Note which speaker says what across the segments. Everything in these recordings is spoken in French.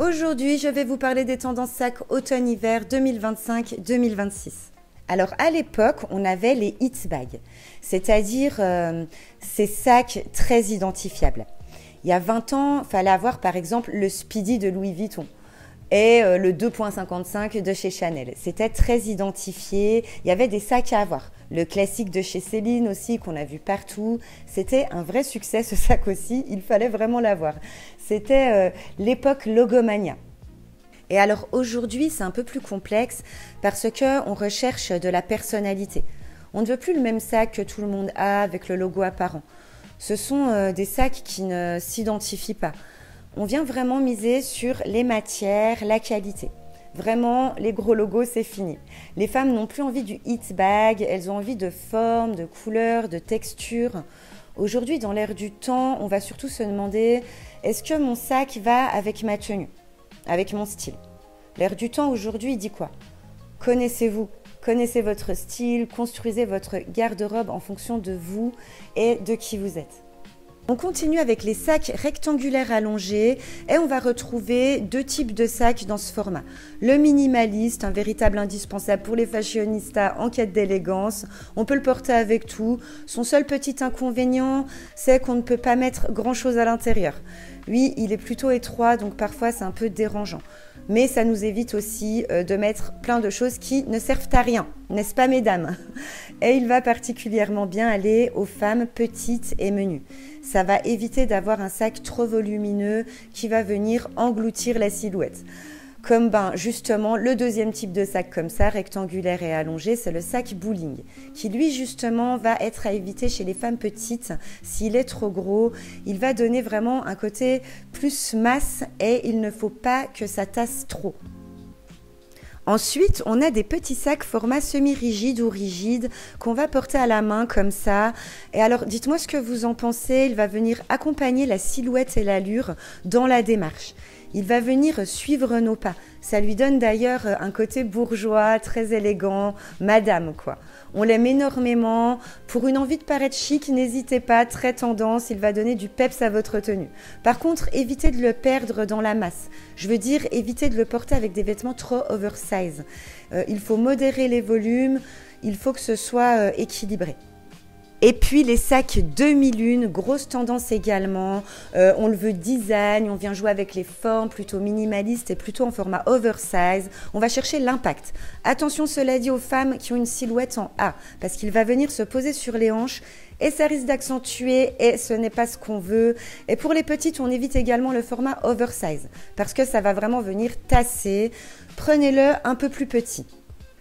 Speaker 1: Aujourd'hui, je vais vous parler des tendances sacs automne-hiver 2025-2026. Alors, à l'époque, on avait les hit bags, c'est-à-dire ces sacs très identifiables. Il y a 20 ans, il fallait avoir par exemple le Speedy de Louis Vuitton et le 2.55 de chez Chanel. C'était très identifié, il y avait des sacs à avoir. Le classique de chez Céline aussi, qu'on a vu partout. C'était un vrai succès, ce sac aussi, il fallait vraiment l'avoir. C'était l'époque Logomania. Et alors aujourd'hui, c'est un peu plus complexe parce qu'on recherche de la personnalité. On ne veut plus le même sac que tout le monde a avec le logo apparent. Ce sont des sacs qui ne s'identifient pas. On vient vraiment miser sur les matières, la qualité. Vraiment, les gros logos, c'est fini. Les femmes n'ont plus envie du hit bag, elles ont envie de forme, de couleur, de texture. Aujourd'hui, dans l'ère du temps, on va surtout se demander, est-ce que mon sac va avec ma tenue, avec mon style? L'ère du temps aujourd'hui dit quoi? Connaissez-vous, connaissez votre style, construisez votre garde-robe en fonction de vous et de qui vous êtes. On continue avec les sacs rectangulaires allongés et on va retrouver deux types de sacs dans ce format. Le minimaliste, un véritable indispensable pour les fashionistas en quête d'élégance. On peut le porter avec tout. Son seul petit inconvénient, c'est qu'on ne peut pas mettre grand-chose à l'intérieur. Lui, il est plutôt étroit, donc parfois c'est un peu dérangeant. Mais ça nous évite aussi de mettre plein de choses qui ne servent à rien, n'est-ce pas mesdames? Et il va particulièrement bien aller aux femmes petites et menues. Ça va éviter d'avoir un sac trop volumineux qui va venir engloutir la silhouette. Comme justement le deuxième type de sac comme ça, rectangulaire et allongé, c'est le sac bowling, qui lui justement va être à éviter chez les femmes petites. S'il est trop gros, il va donner vraiment un côté plus masse et il ne faut pas que ça tasse trop. Ensuite, on a des petits sacs format semi-rigide ou rigide qu'on va porter à la main comme ça. Et alors, dites-moi ce que vous en pensez. Il va venir accompagner la silhouette et l'allure dans la démarche. Il va venir suivre nos pas. Ça lui donne d'ailleurs un côté bourgeois, très élégant, madame quoi. On l'aime énormément. Pour une envie de paraître chic, n'hésitez pas, très tendance, il va donner du peps à votre tenue. Par contre, évitez de le perdre dans la masse. Je veux dire, évitez de le porter avec des vêtements trop oversize. Il faut modérer les volumes, il faut que ce soit équilibré. Et puis les sacs 2001, grosse tendance également, on le veut design, on vient jouer avec les formes plutôt minimalistes et plutôt en format oversize, on va chercher l'impact. Attention cela dit aux femmes qui ont une silhouette en A, parce qu'il va venir se poser sur les hanches et ça risque d'accentuer et ce n'est pas ce qu'on veut. Et pour les petites, on évite également le format oversize, parce que ça va vraiment venir tasser, prenez-le un peu plus petit.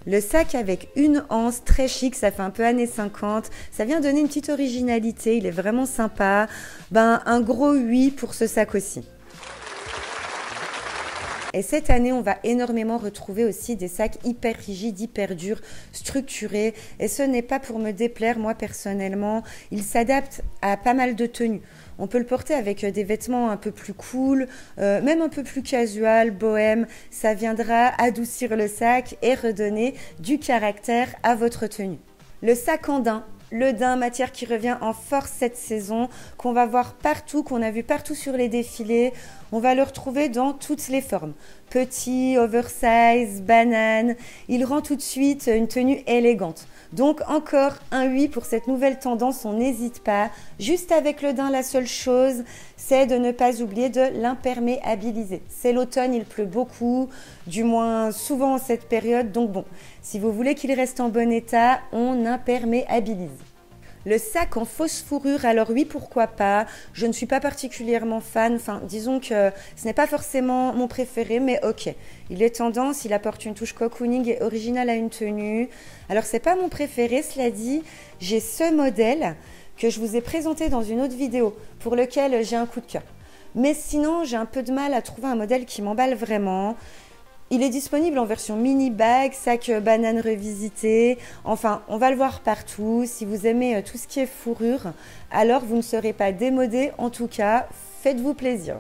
Speaker 1: Le sac avec une anse très chic, ça fait un peu années 50, ça vient donner une petite originalité, il est vraiment sympa. Un gros oui pour ce sac aussi. Et cette année, on va énormément retrouver aussi des sacs hyper rigides, hyper durs, structurés. Et ce n'est pas pour me déplaire, moi personnellement, il s'adapte à pas mal de tenues. On peut le porter avec des vêtements un peu plus cool, même un peu plus casual, bohème. Ça viendra adoucir le sac et redonner du caractère à votre tenue. Le sac en daim. Le daim, matière qui revient en force cette saison, qu'on va voir partout, qu'on a vu partout sur les défilés. On va le retrouver dans toutes les formes. Petit, oversize, banane. Il rend tout de suite une tenue élégante. Donc encore un oui pour cette nouvelle tendance, on n'hésite pas. Juste avec le daim, la seule chose, c'est de ne pas oublier de l'imperméabiliser. C'est l'automne, il pleut beaucoup, du moins souvent en cette période. Donc bon, si vous voulez qu'il reste en bon état, on imperméabilise. Le sac en fausse fourrure, alors oui, pourquoi pas. Je ne suis pas particulièrement fan. Enfin, disons que ce n'est pas forcément mon préféré, mais ok. Il est tendance, il apporte une touche cocooning et originale à une tenue. Alors, c'est pas mon préféré, cela dit. J'ai ce modèle que je vous ai présenté dans une autre vidéo pour lequel j'ai un coup de cœur. Mais sinon, j'ai un peu de mal à trouver un modèle qui m'emballe vraiment. Il est disponible en version mini bag, sac banane revisité. Enfin, on va le voir partout. Si vous aimez tout ce qui est fourrure, alors vous ne serez pas démodé. En tout cas, faites-vous plaisir.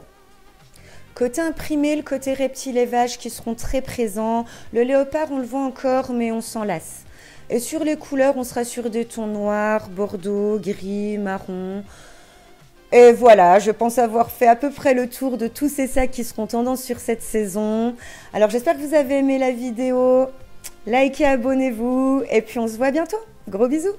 Speaker 1: Côté imprimé, le côté reptile et vache qui seront très présents. Le léopard, on le voit encore, mais on s'en lasse. Et sur les couleurs, on sera sur des tons noirs, bordeaux, gris, marron. Et voilà, je pense avoir fait à peu près le tour de tous ces sacs qui seront tendance sur cette saison. Alors j'espère que vous avez aimé la vidéo. Likez, abonnez-vous et puis on se voit bientôt. Gros bisous.